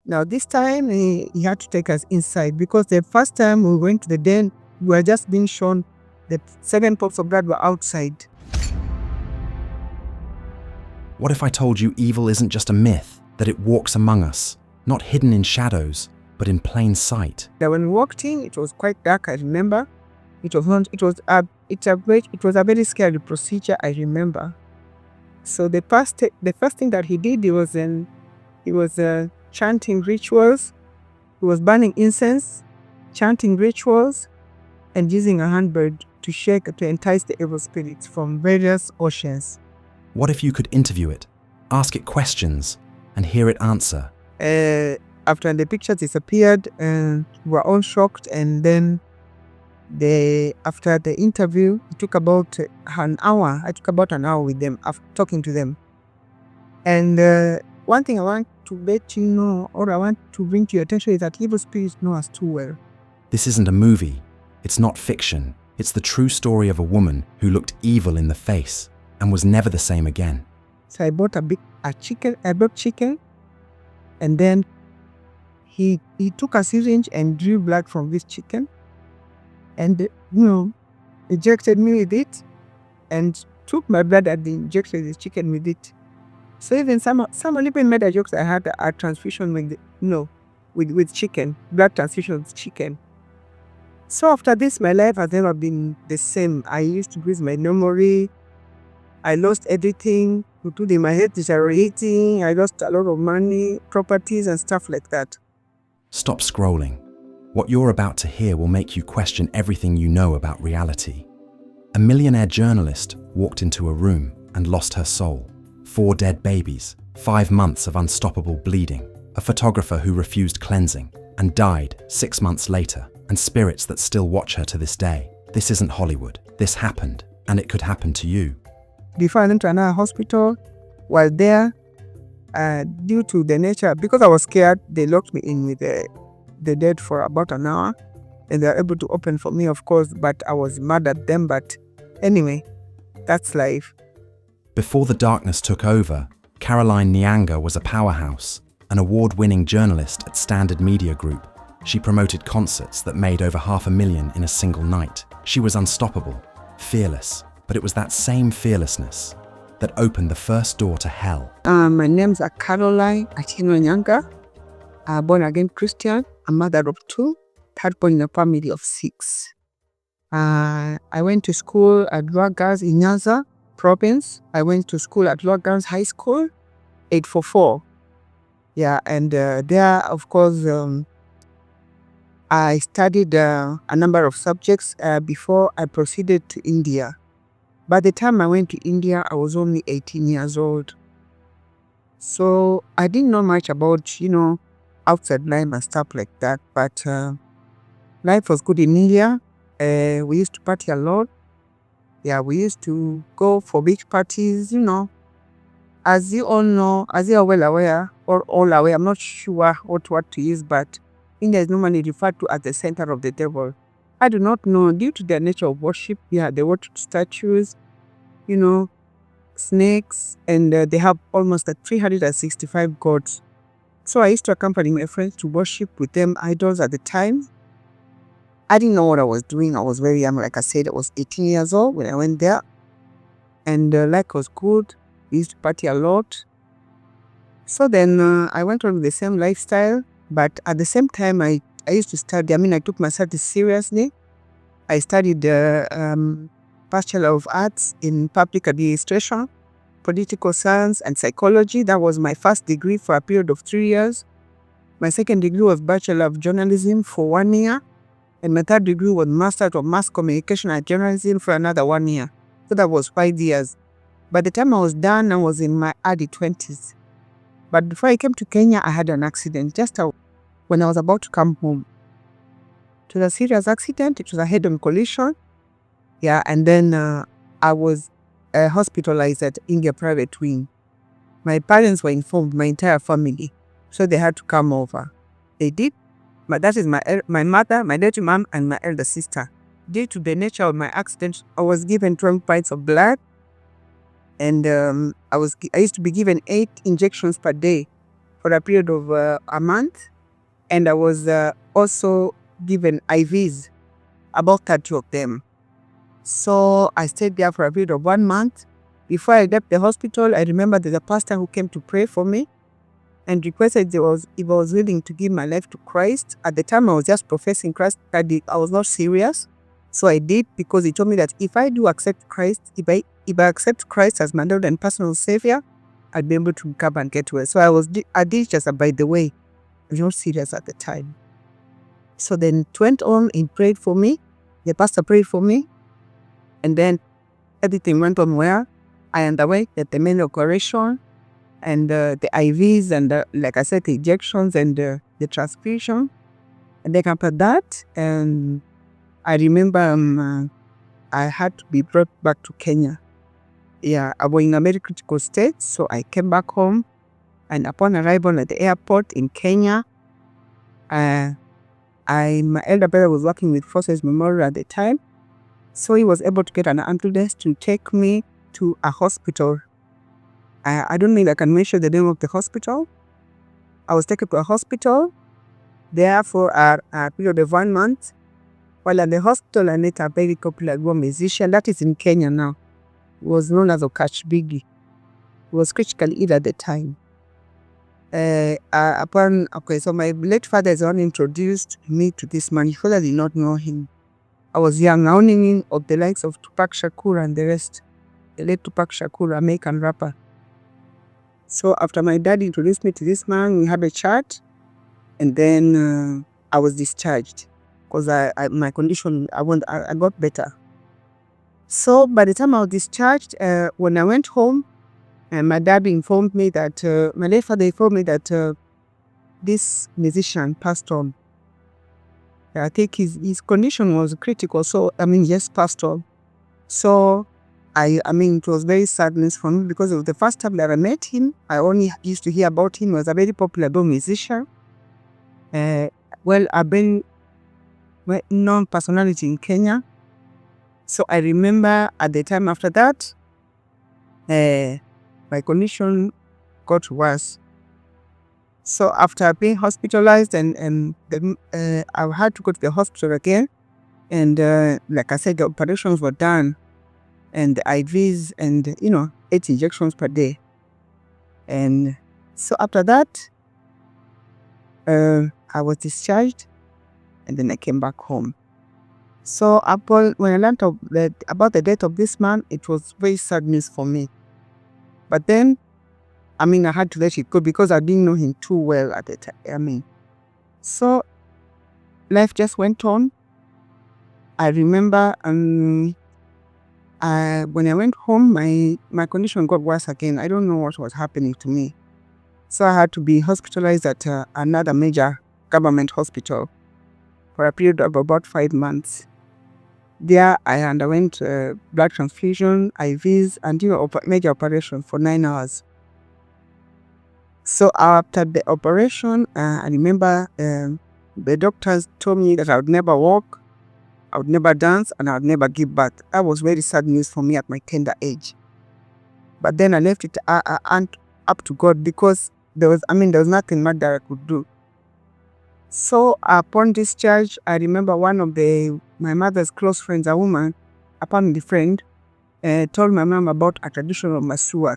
Now this time he had to take us inside because the first time we went to the den, we were just being shown the 7 pops of blood were outside. What if I told you evil isn't just a myth, that it walks among us, not hidden in shadows, but in plain sight? Now when we walked in, it was quite dark, I remember. It was a very scary procedure, I remember. So the first thing that he did, he was chanting rituals. He was burning incense, chanting rituals, and using a handbird to entice the evil spirits from various oceans. What if you could interview it, ask it questions, and hear it answer? After the pictures disappeared, we were all shocked, and then after the interview, it took about an hour. I took about an hour with them, after talking to them. And one thing I want to let you know, or I want to bring to your attention, is that evil spirits know us too well. This isn't a movie. It's not fiction. It's the true story of a woman who looked evil in the face and was never the same again. So I bought chicken. I bought chicken, and then he took a syringe and drew blood from this chicken, and injected me with it, and took my blood and injected the chicken with it. So even someone even made a joke that I had a transfusion with chicken, blood transfusion with chicken. So after this, my life has never been the same. I used to lose my memory. I lost everything. My head deteriorating. I lost a lot of money, properties, and stuff like that. Stop scrolling. What you're about to hear will make you question everything you know about reality. A millionaire journalist walked into a room and lost her soul. 4 dead babies, 5 months of unstoppable bleeding, a photographer who refused cleansing and died 6 months later, and spirits that still watch her to this day. This isn't Hollywood. This happened, and it could happen to you. Before I went to another hospital, while there, due to the nature, because I was scared, they locked me in with the dead for about an hour, and they were able to open for me, of course, but I was mad at them. But anyway, that's life. Before the darkness took over, Caroline Nyanga was a powerhouse, an award-winning journalist at Standard Media Group. She promoted concerts that made over $500,000 in a single night. She was unstoppable, fearless, but it was that same fearlessness that opened the first door to hell. My name's Caroline Nyanga, a born-again Christian, a mother of 2, third born in a family of 6. I went to school at Rwagas in Nyanza province. I went to school at Rwagas High School, 844. Yeah, and there, of course, I studied a number of subjects before I proceeded to India. By the time I went to India, I was only 18 years old. So I didn't know much about, outside life and stuff like that. But life was good in India. We used to party a lot. Yeah, we used to go for beach parties, As you all know, as you are well aware, or all aware, I'm not sure what to use, but India is normally referred to as the center of the devil. I do not know, due to their nature of worship. Yeah, they worship statues, snakes, and they have almost 365 gods. So I used to accompany my friends to worship with them idols at the time. I didn't know what I was doing. I was very young. Like I said, I was 18 years old when I went there. And life was good. We used to party a lot. So then I went on with the same lifestyle. But at the same time, I used to study. I took my studies seriously. I studied Bachelor of Arts in Public Administration, Political Science, and Psychology. That was my first degree for a period of 3 years. My second degree was Bachelor of Journalism for 1 year. And my third degree was Master of Mass Communication and Journalism for another 1 year. So that was 5 years. By the time I was done, I was in my early 20s. But before I came to Kenya, I had an accident just when I was about to come home. It was a serious accident. It was a head-on collision. Yeah, and then I was hospitalized at India Private Wing. My parents were informed, my entire family, so they had to come over. They did. But that is my mother, my dirty mom, and my elder sister. Due to the nature of my accident, I was given 12 pints of blood, and I used to be given 8 injections per day for a period of a month. And I was also given IVs, about 30 of them. So I stayed there for a period of 1 month. Before I left the hospital, I remember there's a pastor who came to pray for me and requested if I was willing to give my life to Christ. At the time, I was just professing Christ. I was not serious. So I did, because he told me that if I do accept Christ, if I accept Christ as my Lord and personal Savior, I'd be able to recover and get well. So I did just by the way. I was not serious at the time. So then it went on. He prayed for me. The pastor prayed for me. And then everything went on well. I underwent the main operation and the IVs and like I said, the injections and the transfusion. And then after that, I remember I had to be brought back to Kenya. Yeah, I was in a very critical state, so I came back home. And upon arrival at the airport in Kenya, my elder brother was working with Forces Memorial at the time, so he was able to get an ambulance to take me to a hospital. I don't know if I can mention the name of the hospital. I was taken to a hospital there for a period of 1 month. While at the hospital, I met a very popular musician that is in Kenya now. He was known as Okach Biggie. He was critically ill at the time. So my late father is the one introduced me to this man. His father did not know him. I was young, I only knew of the likes of Tupac Shakur and the rest. The late Tupac Shakur, American rapper. So after my dad introduced me to this man, we had a chat, and then I was discharged because my condition, I got better. So by the time I was discharged, when I went home, my dad informed me that, my late father informed me that this musician passed on. I think his condition was critical, so yes, passed on. So it was very sadness for me because it was the first time that I met him. I only used to hear about him. He was a very popular musician. A very known personality in Kenya. So I remember at the time after that, my condition got worse. So after being hospitalized and I had to go to the hospital again. And like I said, the operations were done and the IVs and, 8 injections per day. And so after that, I was discharged and then I came back home. So when I learned about the death of this man, it was very sad news for me. But then, I had to let it go because I didn't know him too well at the time. So life just went on. I remember when I went home, my condition got worse again. I don't know what was happening to me. So I had to be hospitalized at another major government hospital for a period of about 5 months. There I underwent blood transfusion, IVs, and major operation for 9 hours. So after the operation, I remember the doctors told me that I would never walk, I would never dance, and I would never give birth. That was very sad news for me at my tender age. But then I left it up to God because there was nothing much that I could do. So upon discharge, I remember one of my mother's close friends, a woman, a family friend, told my mom about a traditional masseur.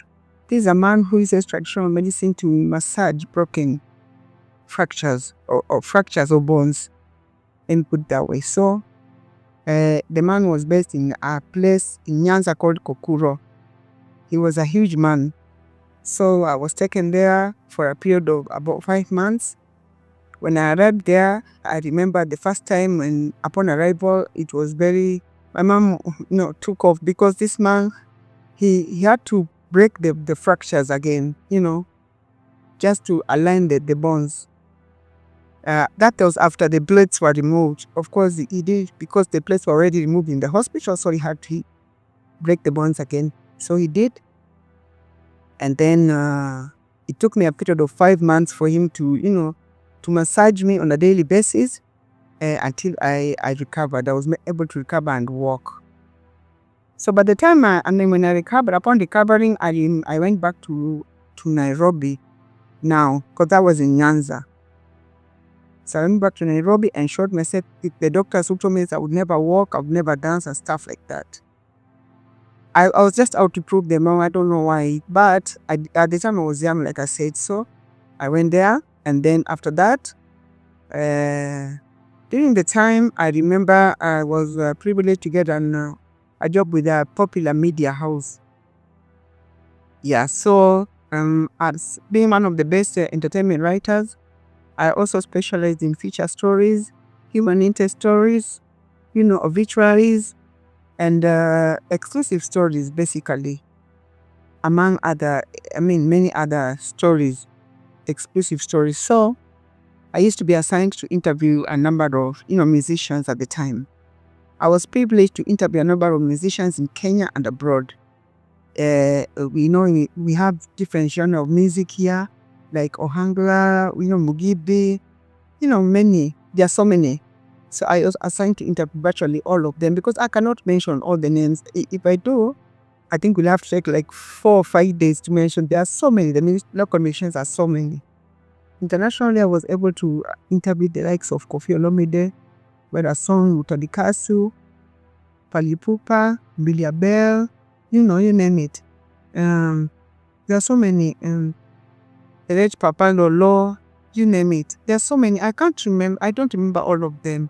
This is a man who uses traditional medicine to massage broken fractures or fractures of bones, and put that way. So the man was based in a place in Nyanza called Kokuro. He was a huge man. So I was taken there for a period of about 5 months. When I arrived there, I remember the first time upon arrival, it was my mom took off because this man, he had to break the fractures again, just to align the bones. That was after the plates were removed. Of course, he did because the plates were already removed in the hospital, so he had to break the bones again. So he did. And then it took me a period of 5 months for him to massage me on a daily basis until I recovered. I was able to recover and walk. So by the time when I recovered, upon recovering, I went back to Nairobi now, because that was in Nyanza. So I went back to Nairobi and showed myself. The doctors who told me I would never walk, I would never dance and stuff like that. I was just out to prove them wrong. I don't know why. But at the time I was young, like I said. So I went there. And then after that, during the time, I remember I was privileged to get a job with a popular media house. Yeah, so as being one of the best entertainment writers, I also specialized in feature stories, human interest stories, obituaries, and exclusive stories, basically, among many other stories, exclusive stories. So I used to be assigned to interview a number of, musicians at the time. I was privileged to interview a number of musicians in Kenya and abroad. We have different genres of music here, like Ohangla, Mugibi, many. There are so many. So I was assigned to interview virtually all of them because I cannot mention all the names. If I do, I think we'll have to take like 4 or 5 days to mention. There are so many. The local musicians are so many. Internationally, I was able to interview the likes of Kofi Olomide, Werason Utodikasu, Palipupa, Bilia Bell, you name it. There are so many. The late Papa Lolo, you name it. There are so many. I don't remember all of them.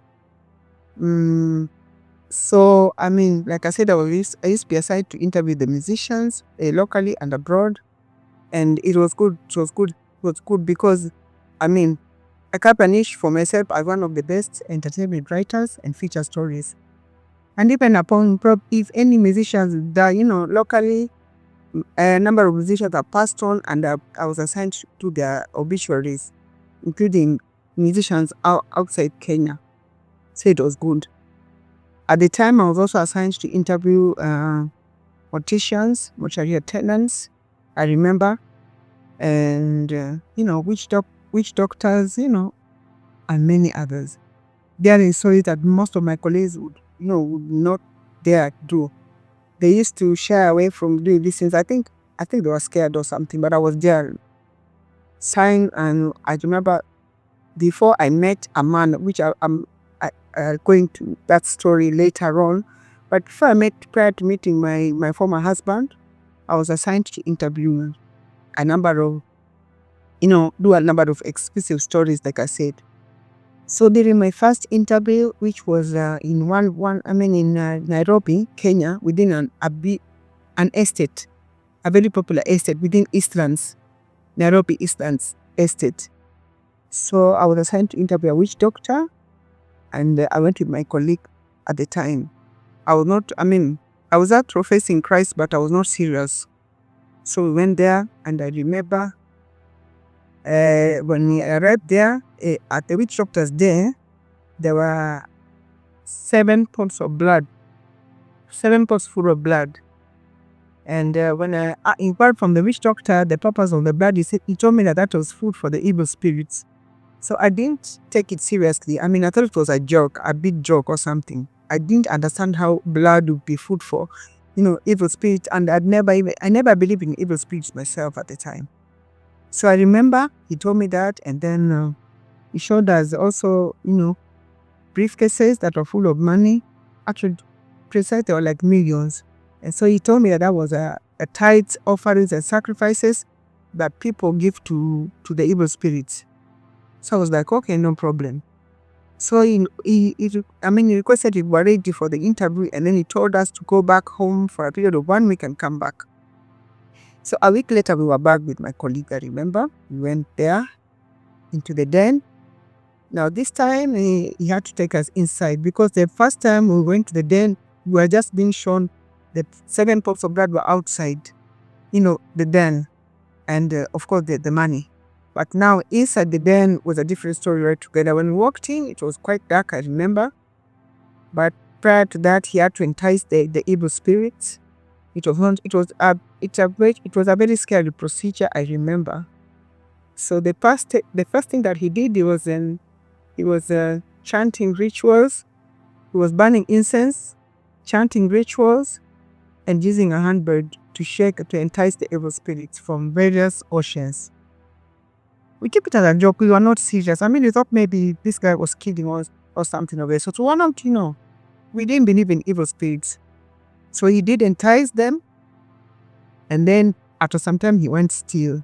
So, like I said, I used to be assigned to interview the musicians locally and abroad. And it was good. It was good because, I kept a niche for myself as one of the best entertainment writers and feature stories. And even if any musicians die, locally, a number of musicians are passed on, and I was assigned to their obituaries, including musicians outside Kenya. So it was good. At the time, I was also assigned to interview morticians, mortuary attendants, I remember, and witch doctors, and many others. There is stories that most of my colleagues would not dare do. They used to shy away from doing these things. I think they were scared or something, but I was there. And I remember before I met a man, which I'm going to that story later on. But prior to meeting my former husband, I was assigned to interview a number of, do a number of exclusive stories, like I said. So during my first interview, which was in Nairobi, Kenya, within an estate, a very popular estate within Eastlands, Nairobi Eastlands Estate. So I was assigned to interview a witch doctor, and I went with my colleague at the time. I was not professing Christ, but I was not serious. So we went there, and I remember when we arrived there, at the witch doctor's there were 7 pots of blood, 7 pots full of blood. And when I inquired from the witch doctor the purpose of the blood, he told me that was food for the evil spirits. So I didn't take it seriously. I thought it was a joke, a big joke or something. I didn't understand how blood would be food for, evil spirits. And I never believed in evil spirits myself at the time. So I remember he told me that, and then he showed us also, briefcases that were full of money. Actually, precisely, they were like millions. And so he told me that was a tithes, offerings, and sacrifices that people give to the evil spirits. So I was like, okay, no problem. So he requested we were ready for the interview, and then he told us to go back home for a period of 1 week and come back. So a week later, we were back with my colleague, I remember. We went there into the den. Now this time, he had to take us inside, because the first time we went to the den, we were just being shown that 7 pots of blood were outside, the den, and of course the money. But now inside the den was a different story altogether. When we walked in, it was quite dark, I remember. But prior to that, he had to entice the evil spirits. It was a very scary procedure, I remember. So the first thing that he did, he was chanting rituals. He was burning incense, chanting rituals, and using a handbird to entice the evil spirits from various oceans. We keep it as a joke. We were not serious. I mean, we thought maybe this guy was kidding us or something of it. So to one out, we didn't believe in evil spirits. So he did entice them. And then after some time, he went still.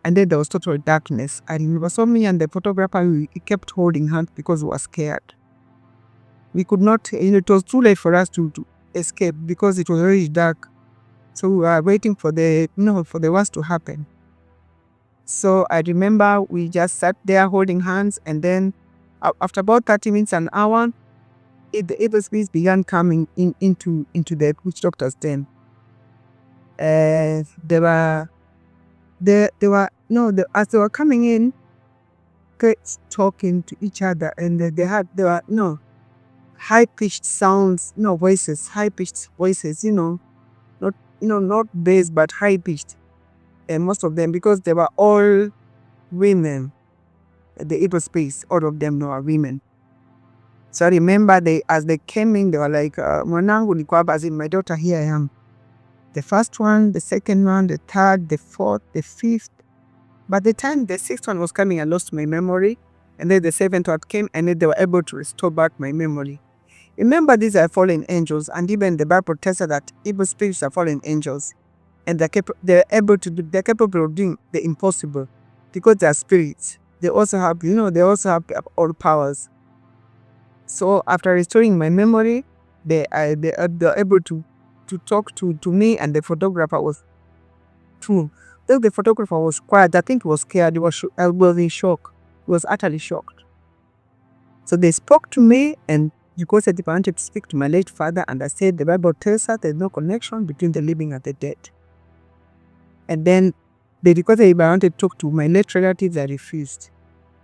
And then there was total darkness. I remember, so me and the photographer, we kept holding hands because we were scared. We could not, it was too late for us to escape because it was very dark. So we were waiting for the worst to happen. So I remember we just sat there holding hands, and then after about 30 minutes, an hour, the evil spirits began coming into the witch doctor's den. As they were coming in, talking to each other, and there were high-pitched sounds, voices, high-pitched voices, not bass, but high-pitched. And most of them, because they were all women, the evil spirits, all of them were women. So I remember as they came in, they were like, Mwanangu ni kwamba, as in, my daughter, here I am. The first one, the second one, the third, the fourth, the fifth. By the time the sixth one was coming, I lost my memory. And then the seventh one came, and then they were able to restore back my memory. Remember, these are fallen angels, and even the Bible tells us that evil spirits are fallen angels. And they're capable of doing the impossible because they are spirits. They also have, all powers. So after restoring my memory, they're able to talk to me, and the photographer was true. Though the photographer was quiet, I think he was scared. He was in shock. He was utterly shocked. So they spoke to me, and because I wanted to speak to my late father, and I said the Bible tells us there's no connection between the living and the dead. And then they requested if I wanted to talk to my late relatives. I refused.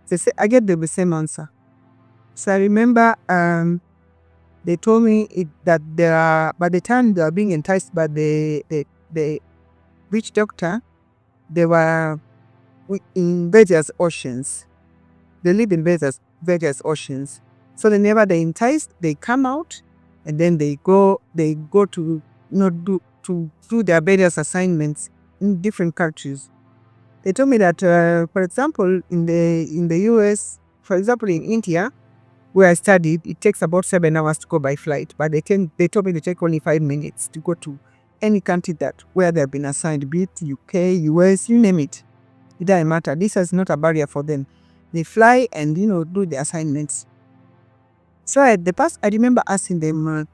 They said, I get the same answer. So I remember they told me that by the time they were being enticed by the witch doctor, they were in various oceans. They live in various oceans. So whenever they enticed, they come out, and then they go to do their various assignments in different countries. They told me that, for example, in the US, for example, in India, where I studied, it takes about 7 hours to go by flight. But they told me they take only 5 minutes to go to any country where they've been assigned, be it UK, US, you name it. It doesn't matter. This is not a barrier for them. They fly and, do the assignments. So I remember asking them,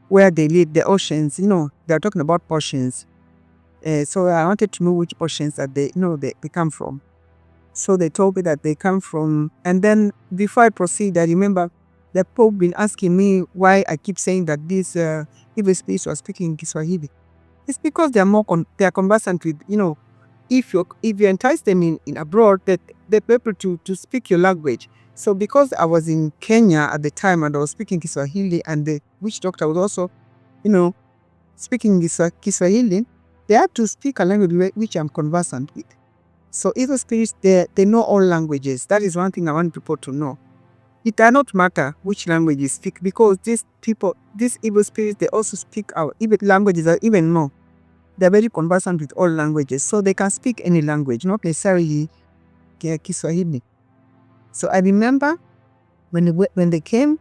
where they live, the oceans, they're talking about portions. So I wanted to know which portions that they come from. So they told me that they come from, and then before I proceed, I remember the Pope been asking me why I keep saying that these evil spirits were speaking Kiswahili. It's because they are conversant with, if you entice them in abroad, that they're able to speak your language. So because I was in Kenya at the time and I was speaking Kiswahili, and the witch doctor was also, speaking Kiswahili, they had to speak a language which I'm conversant with. So evil spirits, they know all languages. That is one thing I want people to know. It does not matter which language you speak, because these evil spirits, they also speak our evil languages are even more. They're very conversant with all languages. So they can speak any language, not necessarily Kiswahili. So I remember when they came,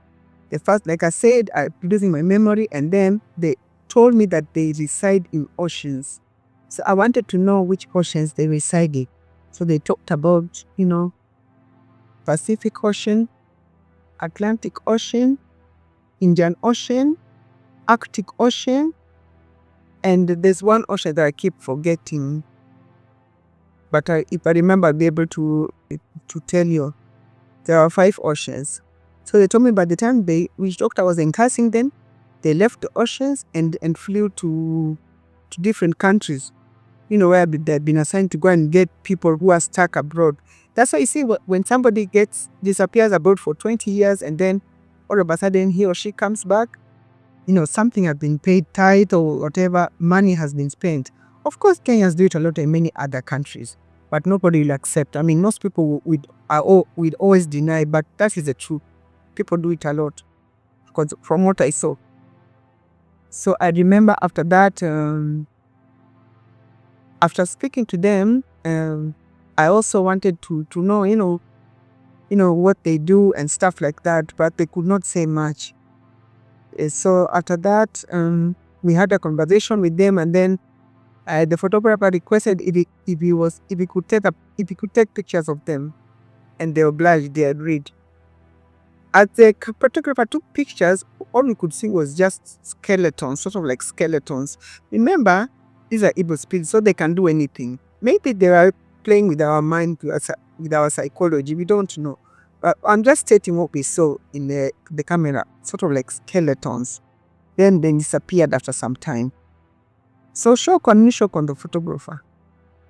the first, like I said, I'm losing my memory, and then they told me that they reside in oceans. So I wanted to know which oceans they reside in. So they talked about, Pacific Ocean, Atlantic Ocean, Indian Ocean, Arctic Ocean, and there's one ocean that I keep forgetting. But if I remember, I'll be able to tell you. There are 5 oceans. So they told me by the time which doctor was enticing them, they left the oceans and flew to different countries, where they've been assigned to go and get people who are stuck abroad. That's why you see when somebody disappears abroad for 20 years and then all of a sudden he or she comes back, something has been paid tithe or whatever, money has been spent. Of course, Kenyans do it a lot in many other countries, but nobody will accept. I mean, most people would always deny, but that is the truth. People do it a lot, because from what I saw. So I remember after that, after speaking to them, I also wanted to know, what they do and stuff like that, but they could not say much. So after that, we had a conversation with them, and then the photographer requested if he could take pictures of them, and they obliged. They agreed. As the photographer took pictures, all we could see was just skeletons, sort of like skeletons. Remember, these are evil spirits, so they can do anything. Maybe they are playing with our mind, with our psychology. We don't know. But I'm just stating what we saw in the camera, sort of like skeletons. Then they disappeared after some time. So shock on the photographer.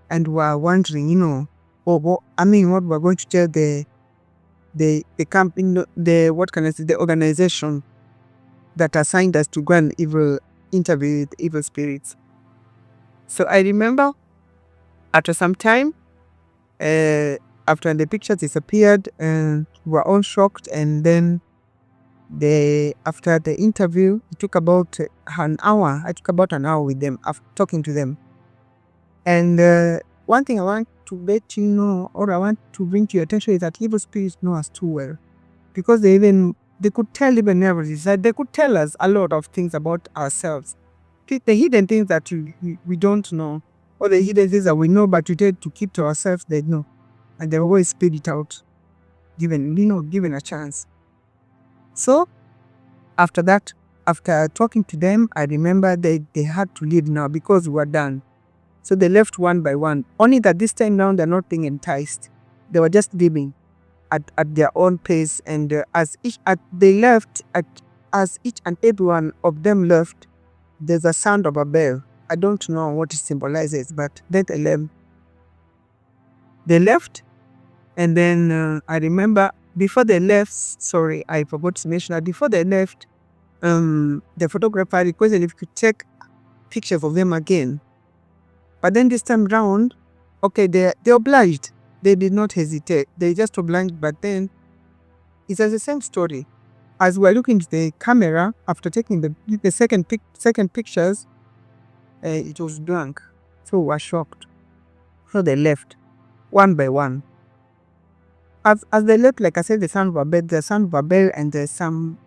And we're wondering, what we're going to tell the company, the organization that assigned us to go and interview with evil spirits. So I remember after some time, after the pictures disappeared, we were all shocked, and then after the interview, it took about an hour. I took about an hour with them, after talking to them. And one thing I want to let you know, or I want to bring to your attention, is that evil spirits know us too well, because they could tell even everything. They could tell us a lot of things about ourselves, the hidden things that we don't know, or the hidden things that we know but we tend to keep to ourselves. They know, and they always spit it out, given a chance. So after that, after talking to them, I remember they had to leave now because we were done. So they left one by one. Only that this time now they're not being enticed. They were just leaving at their own pace. And as each and every one of them left, there's a sound of a bell. I don't know what it symbolizes, but then they left. And then I remember before they left, sorry, I forgot to mention that before they left, the photographer requested if we could take pictures of them again. But then this time round, okay, they obliged. They did not hesitate. They just obliged, but then it's the same story. As we're looking at the camera, after taking the second pictures, it was blank. So we were shocked. So they left, one by one. As they left, like I said, the sound of a bell, and there's some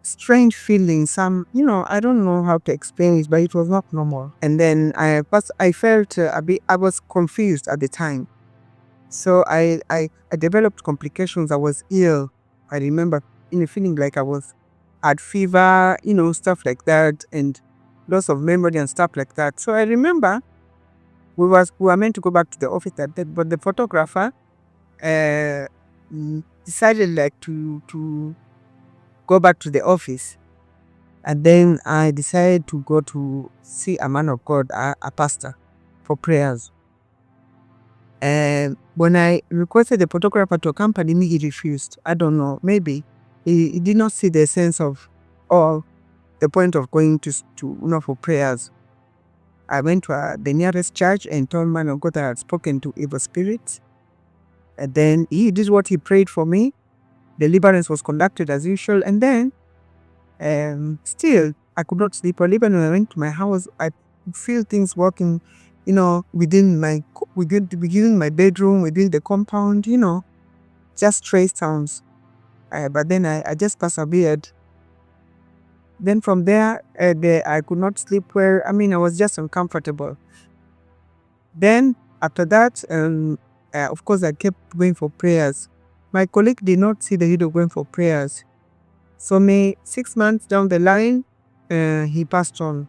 strange feeling, I don't know how to explain it, but it was not normal. And then I felt I was confused at the time. So I developed complications. I was ill. I remember feeling like I had fever, stuff like that, and loss of memory and stuff like that. So I remember we were meant to go back to the office that day, but the photographer decided like to go back to the office. And then I decided to go to see a man of God, a pastor, for prayers. And when I requested the photographer to accompany me, he refused. I don't know, maybe he did not see the sense of, or the point of going to for prayers. I went to the nearest church and told man of God that I had spoken to evil spirits. And then he did what he prayed for me. Deliverance was conducted as usual. And then still, I could not sleep. Or even when I went to my house, I could feel things working, within my bedroom, within the compound, just strange sounds. But then I just persevered. Then from there, I could not sleep well. I was just uncomfortable. Then after that, of course, I kept going for prayers. My colleague did not see the need of going for prayers. So 6 months down the line, he passed on.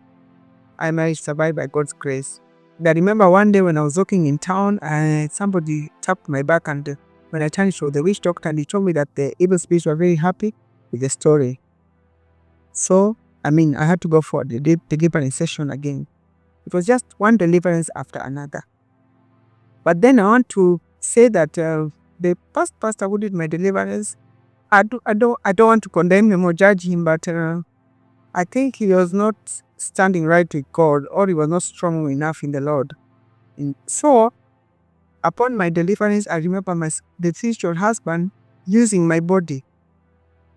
I managed to survive by God's grace. I remember one day when I was walking in town, somebody tapped my back, and when I turned to the witch doctor, and he told me that the evil spirits were very happy with the story. So, I had to go for the deliverance session again. It was just one deliverance after another. But then I want to say that the past pastor who did my deliverance, I don't want to condemn him or judge him, but I think he was not standing right with God, or he was not strong enough in the Lord. And so, upon my deliverance, I remember the spiritual husband using my body.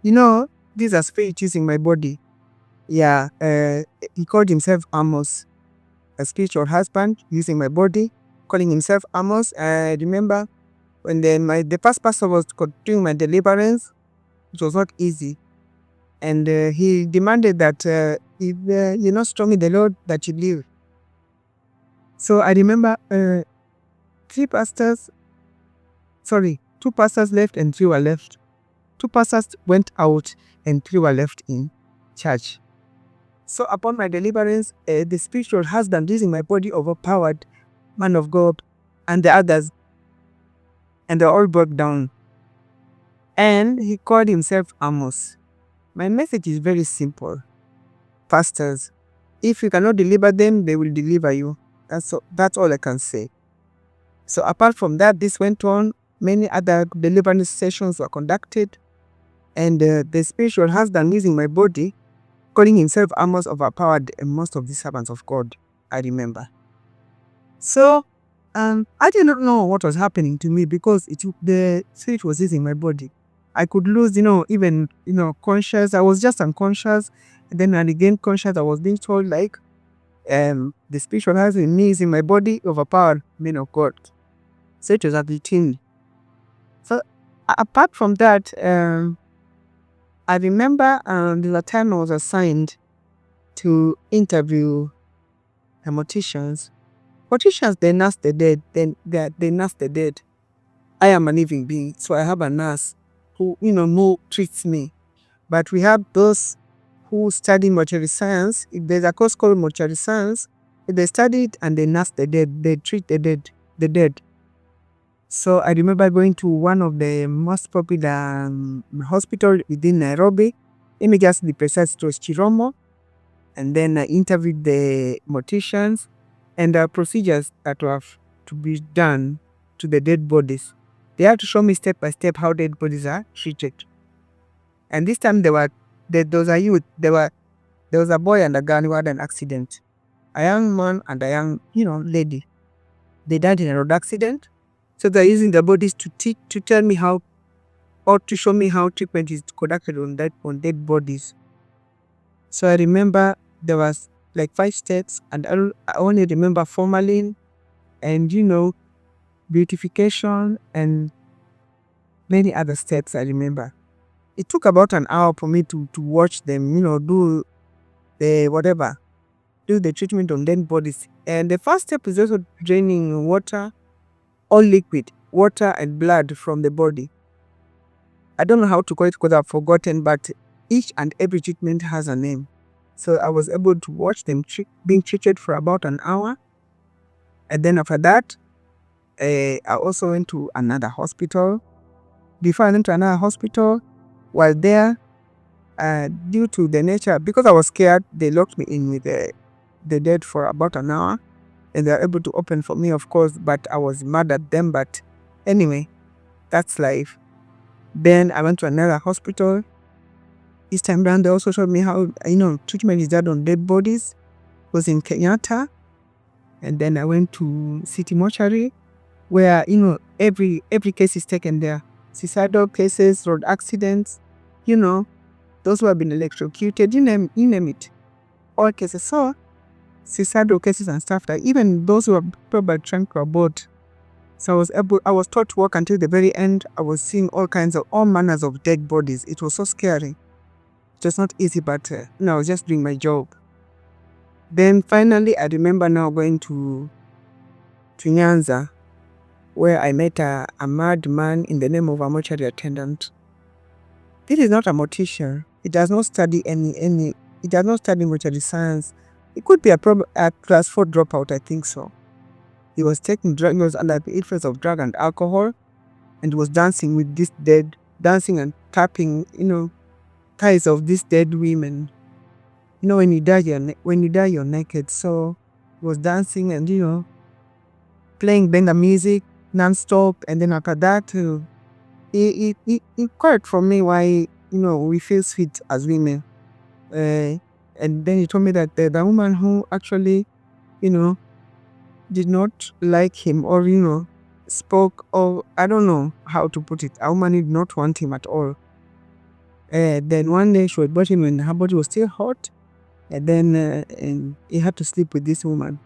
These are spirits using my body. Yeah, he called himself Amos, a spiritual husband using my body. calling himself Amos. I remember when the past pastor was doing my deliverance, it was not easy. And he demanded that if you're not strong in the Lord, that you leave. So I remember two pastors left and 3 were left. 2 pastors went out and 3 were left in church. So upon my deliverance, the spiritual husband using my body overpowered man of God and the others, and they all broke down. And he called himself Amos. My message is very simple. Pastors, if you cannot deliver them, they will deliver you. That's all I can say. So apart from that, this went on. Many other deliverance sessions were conducted. And the spiritual husband using my body, calling himself Amos, overpowered most of the servants of God, I remember. So I did not know what was happening to me because the spirit was using my body. I could lose, even, conscious. I was just unconscious. And then when I gained conscious, I was being told like, the spiritual husband in me is in my body, overpowered men of God. So it was a routine. So apart from that, I remember the time I was assigned to interview morticians. Morticians, they nurse the dead. They nurse the dead. I am a living being, so I have a nurse who treats me. But we have those who study mortuary science. If there's a course called mortuary science, they study it and they nurse the dead. They treat the dead. So I remember going to one of the most popular hospital within Nairobi. Let me just be precise, it was Chiromo. And then I interviewed the morticians and the procedures that were to be done to the dead bodies. They had to show me step by step how dead bodies are treated. And this time there was a youth. There was a boy and a girl who had an accident. A young man and a young, lady. They died in a road accident. So they're using the bodies to tell me how, or to show me how treatment is conducted on dead bodies. So I remember there was like 5 steps, and I only remember formalin and beautification and many other steps I remember. It took about an hour for me to watch them, do the treatment on dead bodies. And the first step is also draining water or liquid, water and blood from the body. I don't know how to call it because I've forgotten, but each and every treatment has a name. So I was able to watch them being treated for about an hour. And then after that, I also went to another hospital. Before I went to another hospital, while there, due to the nature, because I was scared, they locked me in with the dead for about an hour. And they were able to open for me, of course, but I was mad at them. But anyway, that's life. Then I went to another hospital. This time around, they also showed me how, treatment is done on dead bodies. It was in Kenyatta. And then I went to City Mortuary, where, every case is taken there. Suicidal cases, road accidents, those who have been electrocuted, you name it. All cases. So, suicidal cases and stuff, like even those who are probably trying to abort. So I was taught to work until the very end. I was seeing all manners of dead bodies. It was so scary. It was not easy, but I was just doing my job. Then finally, I remember now going to Nyanza, where I met a mad man in the name of a mortuary attendant. This is not a mortician. He does not study he does not study mortuary science. It could be a class 4 dropout, I think so. He was taking drugs, he was under the influence of drug and alcohol, and was dancing with this dead, dancing and tapping, thighs of these dead women. When you die, you're naked. So he was dancing and, playing Benga music non-stop. And then after that, he inquired from me why, we feel sweet as women. And then he told me that the woman who actually, did not like him or, spoke, or I don't know how to put it. A woman did not want him at all. Then one day she brought him and her body was still hot. And then and he had to sleep with this woman.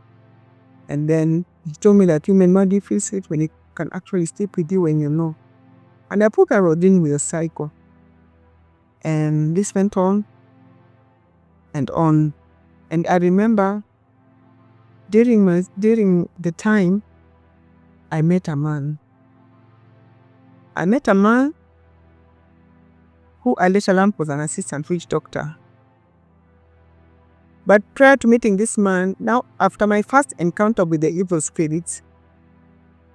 And then He told me that women body feels safe when it can actually sleep with you when you know. And I put a routine with a cycle. And this went on and on. And I remember during the time I met a man. I met a man who I later learned was an assistant witch doctor. But prior to meeting this man, now after my first encounter with the evil spirits,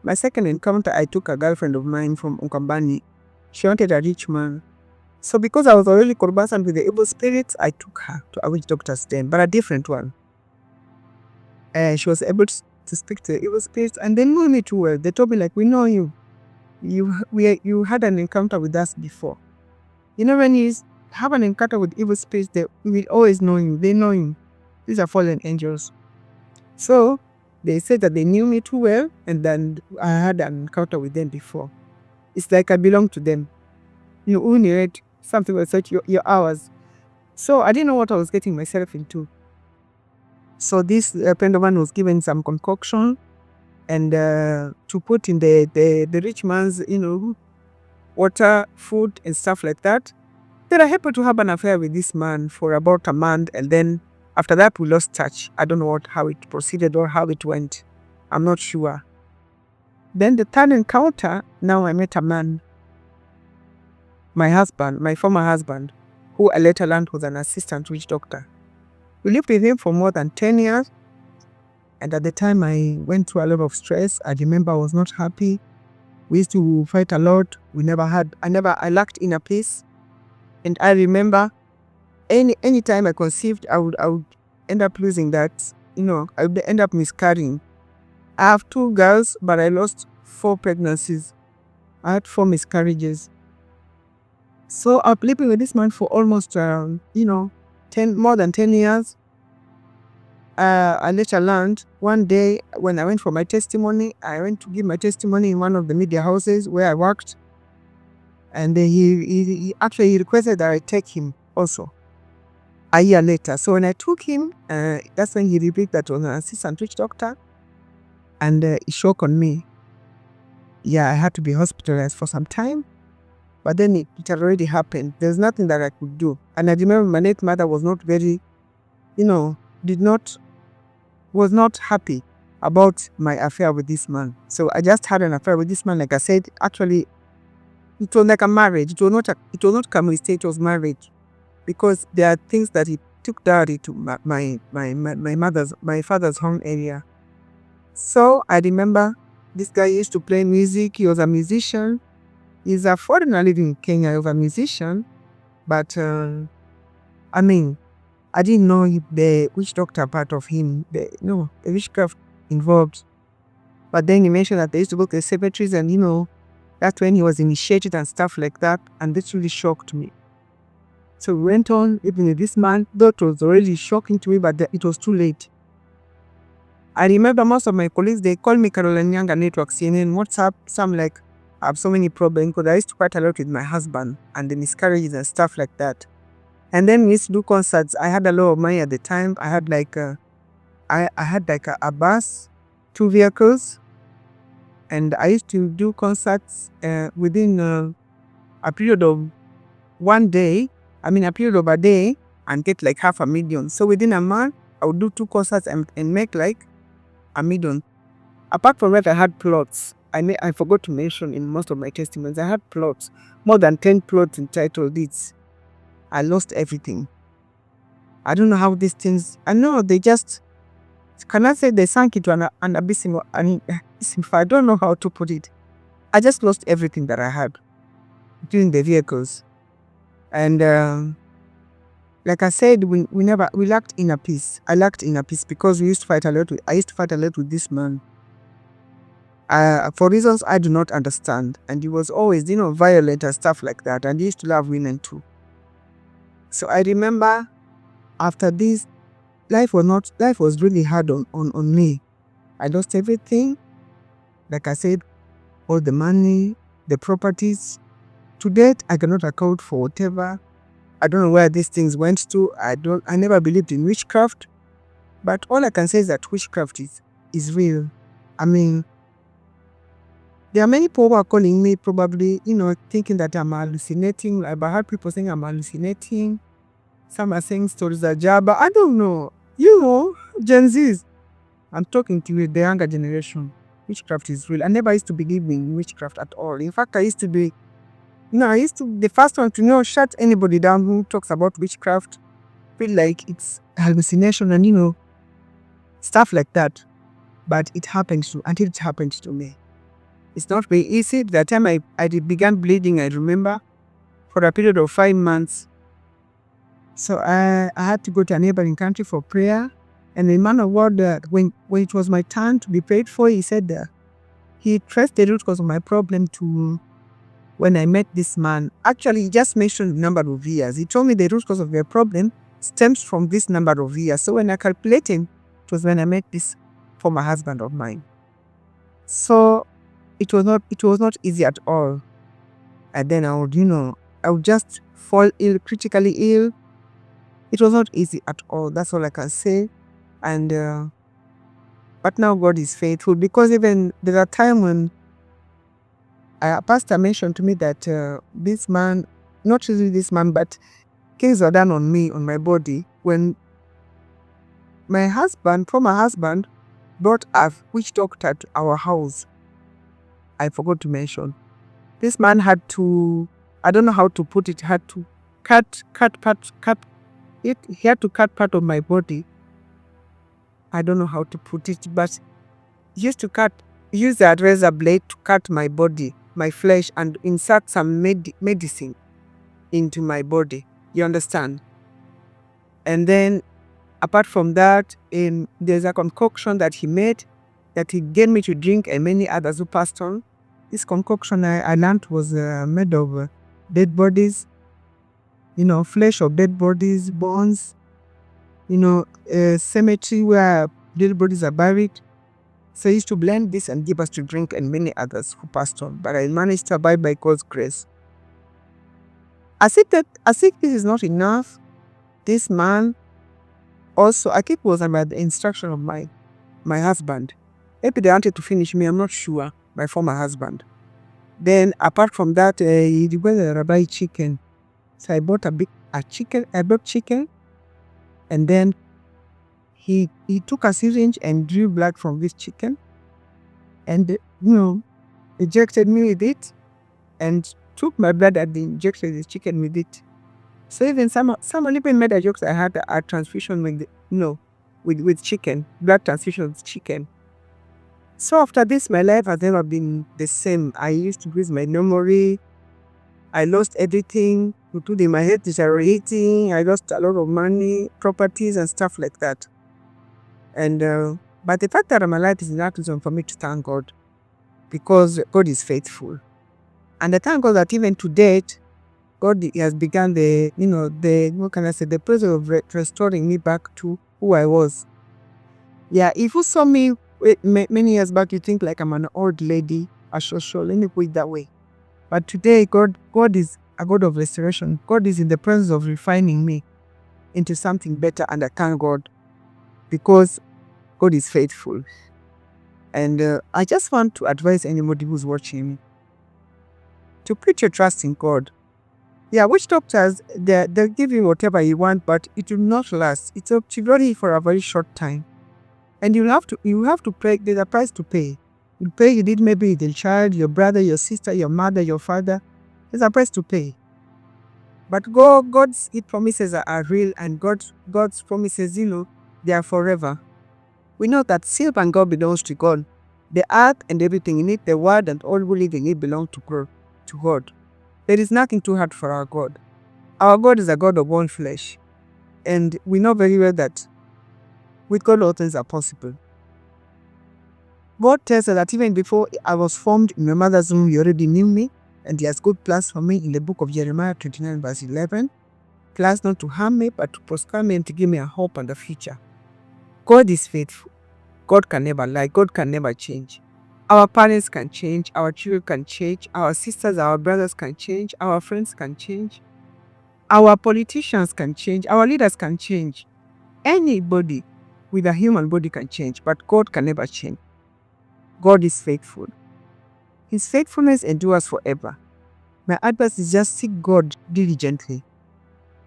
my second encounter, I took a girlfriend of mine from Ukambani. She wanted a rich man. So because I was already conversant with the evil spirits, I took her to a witch doctor's den, but a different one. She was able to speak to the evil spirits, and they knew me too well. They told me, like, we know you. You had an encounter with us before. You know, when you have an encounter with evil spirits, they will always know you. They know you. These are fallen angels. So they said that they knew me too well, and then I had an encounter with them before. It's like I belong to them. You only read something was such your hours. So I didn't know what I was getting myself into. So this friend of mine was given some concoction and to put in the rich man's, water, food, and stuff like that. Then I happened to have an affair with this man for about a month, and then after that we lost touch. I don't know how it proceeded or how it went. I'm not sure. Then the third encounter, now I met a man, my husband, my former husband, who I later learned was an assistant witch doctor. We lived with him for more than 10 years. And at the time I went through a lot of stress. I remember I was not happy. We used to fight a lot. I lacked inner peace. And I remember any time I conceived, I would end up losing that, I would end up miscarrying. I have 2 girls, but I lost 4 pregnancies. I had 4 miscarriages. So I've been living with this man for almost, more than 10 years. I later learned one day when I went for my testimony, I went to give my testimony in one of the media houses where I worked. And he actually requested that I take him also a year later. So when I took him, that's when he revealed that was an assistant witch doctor. And it shocked on me. Yeah, I had to be hospitalized for some time. But then it had already happened. There's nothing that I could do. And I remember my late mother was not very, was not happy about my affair with this man. So I just had an affair with this man. Like I said, actually, it was like a marriage. It was not come state, it was marriage. Because there are things that he took dowry to my father's home area. So I remember this guy used to play music. He was a musician. He's a foreigner living in Kenya. He was a musician. But, I didn't know the witch doctor part of him. The witchcraft involved. But then he mentioned that they used to go to the cemeteries and, that's when he was initiated and stuff like that. And this really shocked me. So we went on, even with this man, though it was already shocking to me, but it was too late. I remember most of my colleagues, they call me Caroline Younger Network, CNN, WhatsApp. Some like, I have so many problems because I used to fight a lot with my husband and the miscarriages and stuff like that. And then we used to do concerts. I had a lot of money at the time. I had a bus, 2 vehicles, and I used to do concerts within a period of a period of a day and get like $500,000. So within a month, I would do 2 concerts and make like $1 million. Apart from that, I had plots. I forgot to mention in most of my testimonies, I had plots, more than 10 plots in title deeds. I lost everything. I don't know how these things, I know they just, cannot say they sank into an abyss. I don't know how to put it. I just lost everything that I had, including the vehicles. And like I said, we lacked inner peace. I lacked inner peace because I used to fight a lot with this man. For reasons I do not understand. And he was always, violent and stuff like that. And he used to love women too. So I remember after this, life was really hard on me. I lost everything. Like I said, all the money, the properties. To date, I cannot account for whatever. I don't know where these things went to. I never believed in witchcraft. But all I can say is that witchcraft is real. I mean, there are many people who are calling me probably, thinking that I'm hallucinating. I've heard people saying I'm hallucinating. Some are saying stories are jabba. I don't know. Gen Zs. I'm talking to you, the younger generation. Witchcraft is real. I never used to believe in witchcraft at all. In fact, the first one to shut anybody down who talks about witchcraft. Feel like it's hallucination and stuff like that. But until it happened to me. It's not very easy. The time I began bleeding, I remember, for a period of 5 months. So I had to go to a neighboring country for prayer. And the man of God, when it was my turn to be prayed for, he said he traced the root cause of my problem to when I met this man. Actually, he just mentioned the number of years. He told me the root cause of your problem stems from this number of years. So when I calculated, it was when I met this former husband of mine. So it was not easy at all. And then I would just fall ill, critically ill. It was not easy at all. That's all I can say. And but now God is faithful, because even there's a time when a pastor mentioned to me that this man, not really this man, but things were done on me, on my body, when my former husband, brought a witch doctor to our house. I forgot to mention. This man had to, I don't know how to put it, had to cut it. He had to cut part of my body. I don't know how to put it, but he used to use that razor blade to cut my body, my flesh, and insert some medicine into my body. You understand? And then, apart from that, there's a concoction that he made that he gave me to drink, and many others who passed on. This concoction I learned was made of dead bodies, flesh of dead bodies, bones, cemetery where dead bodies are buried. So he used to blend this and give us to drink, and many others who passed on. But I managed to abide by God's grace. As if this is not enough, this man also, I think it was about the instruction of my husband. Maybe they wanted to finish me, I'm not sure, my former husband. Then apart from that, he requested a buy chicken. So I bought chicken, and then he took a syringe and drew blood from this chicken, and injected me with it, and took my blood and injected the chicken with it. So even someone even made a joke that I had a transfusion with chicken, blood transfusion with chicken. So after this, my life has never been the same. I used to lose my memory. I lost everything, including my head deteriorating. I lost a lot of money, properties, and stuff like that. And but the fact that I'm alive is enough reason for me to thank God, because God is faithful. And I thank God that even to date, God has begun the process of restoring me back to who I was. Yeah, if you saw me many years back, you think like I'm an old lady, a social, let me put it that way. But today, God is a God of restoration. God is in the process of refining me into something better, and I thank God, because God is faithful. And I just want to advise anybody who's watching me to put your trust in God. Yeah, witch doctors, they'll give you whatever you want, but it will not last. It's only for a very short time. And you have to pray. There's a price to pay. You pay, you did maybe the child, your brother, your sister, your mother, your father. There's a price to pay. But God's promises are real, and God's promises, they are forever. We know that silver and gold belongs to God. The earth and everything in it, the world and all who live in it belong to God. There is nothing too hard for our God. Our God is a God of all flesh. And we know very well that with God all things are possible. God tells us that even before I was formed in my mother's womb, He already knew me, and He has good plans for me in the book of Jeremiah 29 verse 11. Plans not to harm me, but to prosper me and to give me a hope and a future. God is faithful. God can never lie. God can never change. Our parents can change. Our children can change. Our sisters, our brothers can change. Our friends can change. Our politicians can change. Our leaders can change. Anybody with a human body can change, but God can never change. God is faithful. His faithfulness endures forever. My advice is just seek God diligently.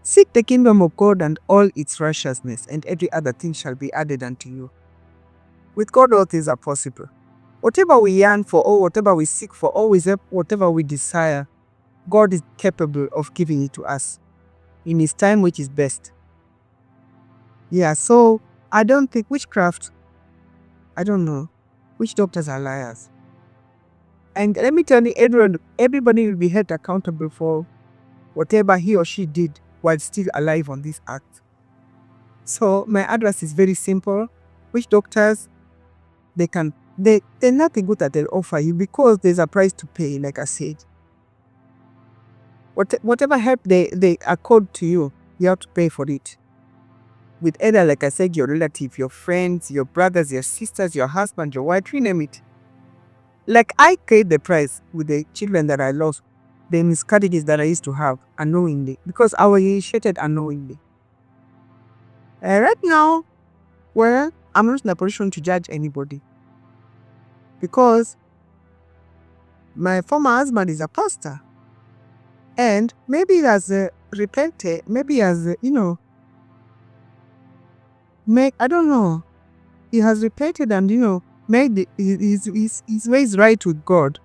Seek the kingdom of God and all its righteousness, and every other thing shall be added unto you. With God, all things are possible. Whatever we yearn for, or whatever we seek for, or whatever we desire, God is capable of giving it to us in His time, which is best. Yeah, so I don't think witchcraft, I don't know, witch doctors are liars. And let me tell you, everybody will be held accountable for whatever he or she did while still alive on this earth. So my advice is very simple. Witch doctors, there's nothing good that they'll offer you because there's a price to pay, like I said. Whatever help they accord to you, you have to pay for it. With either, like I said, your relative, your friends, your brothers, your sisters, your husband, your wife, you name it. Like I paid the price with the children that I lost, the miscarriages that I used to have unknowingly, because I was initiated unknowingly. Right now, well, I'm not in a position to judge anybody because my former husband is a pastor, and maybe he has repented, maybe he has, I don't know, he has repented and made his ways right with God.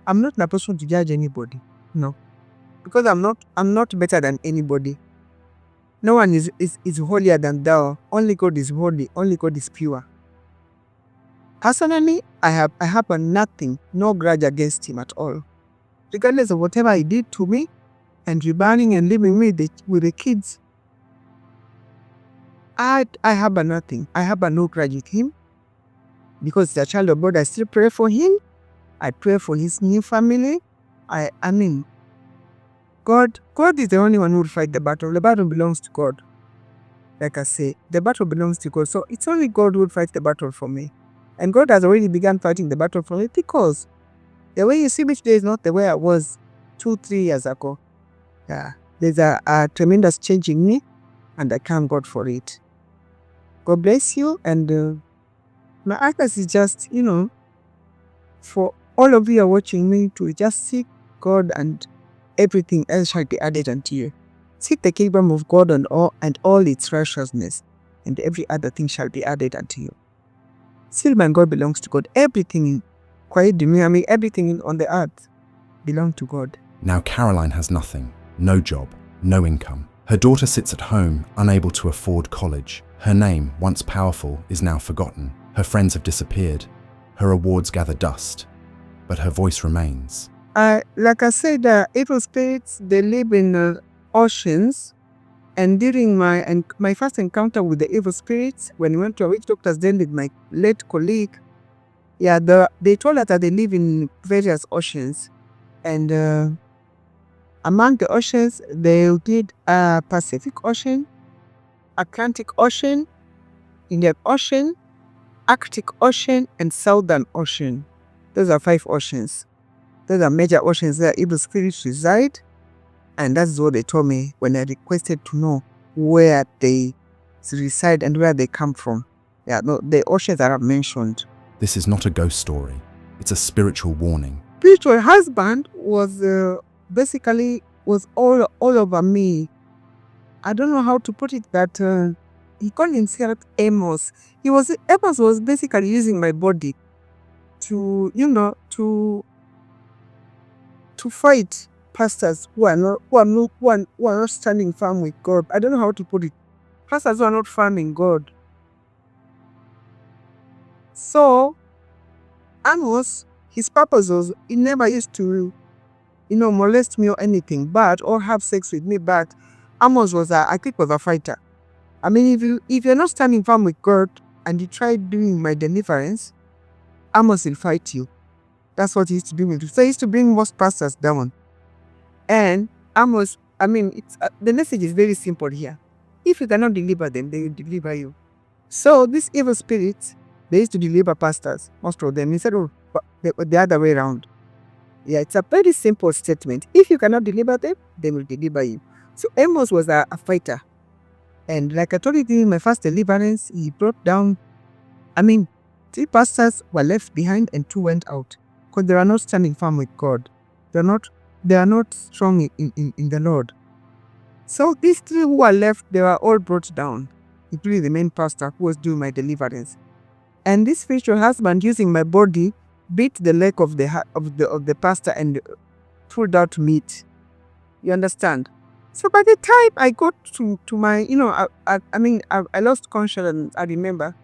I'm not in a position to judge anybody, no, because I'm not better than anybody. No one is holier than thou. Only God is holy. Only God is pure. Personally, I have nothing, no grudge against him at all, regardless of whatever he did to me, and rebelling and leaving me with the kids. I have nothing. I have no grudge with him because he's a child of God. I still pray for him. I pray for his new family. I mean, God is the only one who will fight the battle. The battle belongs to God. Like I say, the battle belongs to God. So it's only God who will fight the battle for me. And God has already begun fighting the battle for me because the way you see me today is not the way I was 2-3 years ago. Yeah, there's a tremendous change in me, and I thank God for it. God bless you. And my advice is just, for all of you are watching me, to just seek God and everything else shall be added unto you. Seek the kingdom of God and all its righteousness, and every other thing shall be added unto you. Silver and gold belongs to God. Everything, everything on the earth belongs to God. Now Caroline has nothing, no job, no income. Her daughter sits at home, unable to afford college. Her name, once powerful, is now forgotten. Her friends have disappeared. Her awards gather dust, but her voice remains. Like I said, evil spirits, they live in oceans. And during my first encounter with the evil spirits, when we went to a witch doctor's den with my late colleague, they told us that they live in various oceans. And among the oceans, they did Pacific Ocean, Atlantic Ocean, Indian Ocean, Arctic Ocean, and Southern Ocean. Those are 5 oceans. Those are major oceans where evil spirits reside. And that's what they told me when I requested to know where they reside and where they come from. Yeah, no, the oceans that I've mentioned. This is not a ghost story. It's a spiritual warning. Spiritual husband was basically all over me. I don't know how to put it, but he called himself Amos. Amos was basically using my body to fight pastors who are not standing firm with God. I don't know how to put it. Pastors who are not firm in God. So Amos, his purpose was, he never used to, molest me or anything, or have sex with me. But Amos was a fighter. I mean, if you're not standing firm with God and you try doing my deliverance, Amos will fight you. That's what he used to do. So he used to bring most pastors down. And Amos, it's the message is very simple here. If you cannot deliver them, they will deliver you. So these evil spirits, they used to deliver pastors, most of them, instead of the other way around. Yeah, it's a very simple statement. If you cannot deliver them, they will deliver you. So Amos was a fighter. And like I told you in my first deliverance, he brought down, 3 pastors were left behind and 2 went out because they are not standing firm with God. They are not strong in the Lord. So these 3 who were left, they were all brought down, including the main pastor who was doing my deliverance. And this spiritual husband, using my body, beat the leg of the pastor and pulled out meat. You understand? So by the time I got to my, I lost consciousness. I remember.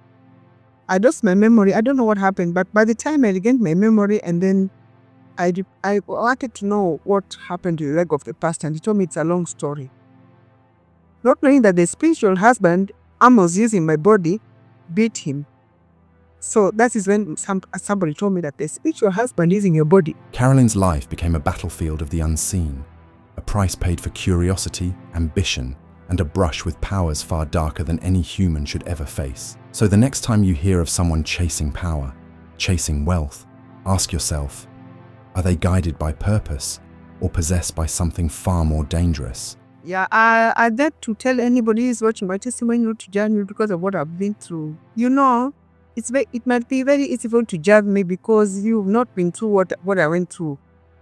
I lost my memory. I don't know what happened, but by the time I regained my memory, and then I wanted to know what happened to the leg of the pastor, and he told me it's a long story. Not knowing that the spiritual husband, Amos, using my body, beat him. So that is when somebody told me that the spiritual husband using your body. Carolyn's life became a battlefield of the unseen, a price paid for curiosity, ambition, and a brush with powers far darker than any human should ever face. So the next time you hear of someone chasing power, chasing wealth, ask yourself, are they guided by purpose or possessed by something far more dangerous? Yeah, I dare to tell anybody who is watching my testimony not to judge me because of what I've been through. It might be very easy for you to judge me because you've not been through what I went through.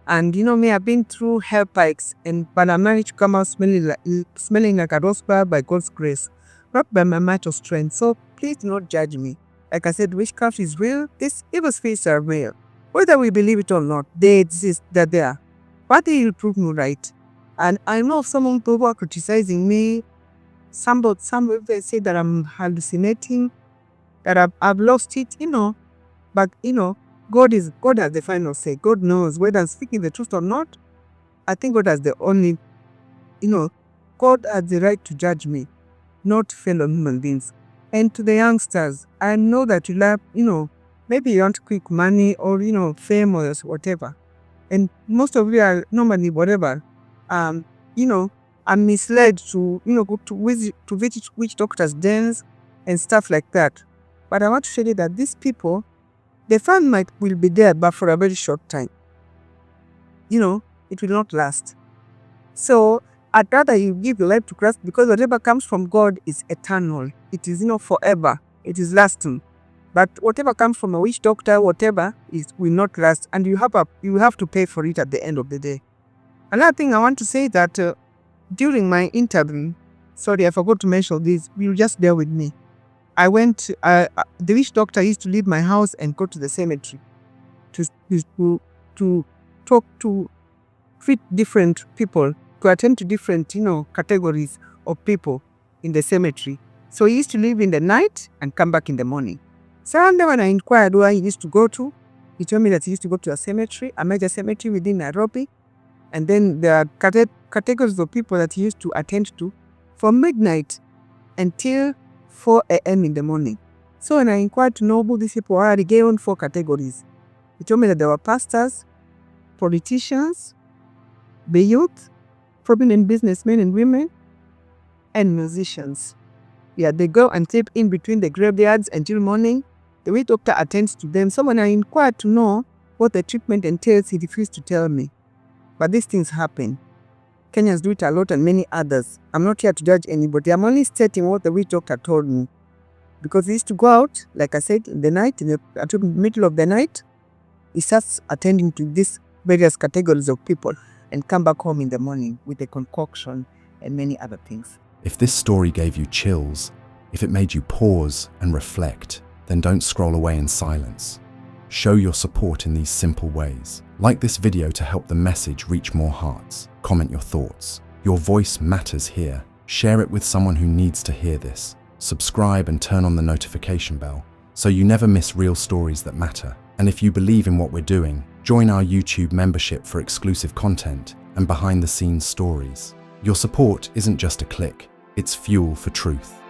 And I've been through hell pikes, but I managed to come out smelling like a rosebud by God's grace, not by my might or strength. So please do not judge me. Like I said, witchcraft is real. These evil spirits are real. Whether we believe it or not, they exist. They're there. But they will prove me right. And I know of some people are criticizing me. Some they say that I'm hallucinating, that I've lost it, But God has the final say. God knows whether I'm speaking the truth or not. I think God has the only, God has the right to judge me, not fellow human beings. And to the youngsters, I know that you love, maybe you want quick money or, fame or whatever. And most of you are normally whatever. I'm misled to, go to visit witch doctors' dens and stuff like that. But I want to show you that these people, the fun will be there, but for a very short time. It will not last. So I'd rather you give your life to Christ, because whatever comes from God is eternal. It is, forever. It is lasting. But whatever comes from a witch doctor, whatever, will not last, and you have to pay for it at the end of the day. Another thing I want to say that during my interview, sorry, I forgot to mention this. You just bear with me. I went. The witch doctor used to leave my house and go to the cemetery to talk to treat different people, to attend to different categories of people in the cemetery. So he used to leave in the night and come back in the morning. So one day when I inquired where he used to go to, he told me that he used to go to a major cemetery within Nairobi. And then there are categories of people that he used to attend to from midnight until 4 a.m. in the morning. So when I inquired to know who these people are, he gave on 4 categories. He told me that there were pastors, politicians, the youth, prominent businessmen and women, and musicians. Yeah, they go and sleep in between the graveyards until morning. The witch doctor attends to them. So when I inquired to know what the treatment entails, he refused to tell me. But these things happen. Kenyans do it a lot, and many others. I'm not here to judge anybody. I'm only stating what the witch doctor told me. Because he used to go out, like I said, in the night, at the middle of the night, he starts attending to these various categories of people and come back home in the morning with a concoction and many other things. If this story gave you chills, if it made you pause and reflect, then don't scroll away in silence. Show your support in these simple ways. Like this video to help the message reach more hearts. Comment your thoughts. Your voice matters here. Share it with someone who needs to hear this. Subscribe and turn on the notification bell so you never miss real stories that matter. And if you believe in what we're doing, join our YouTube membership for exclusive content and behind-the-scenes stories. Your support isn't just a click, it's fuel for truth.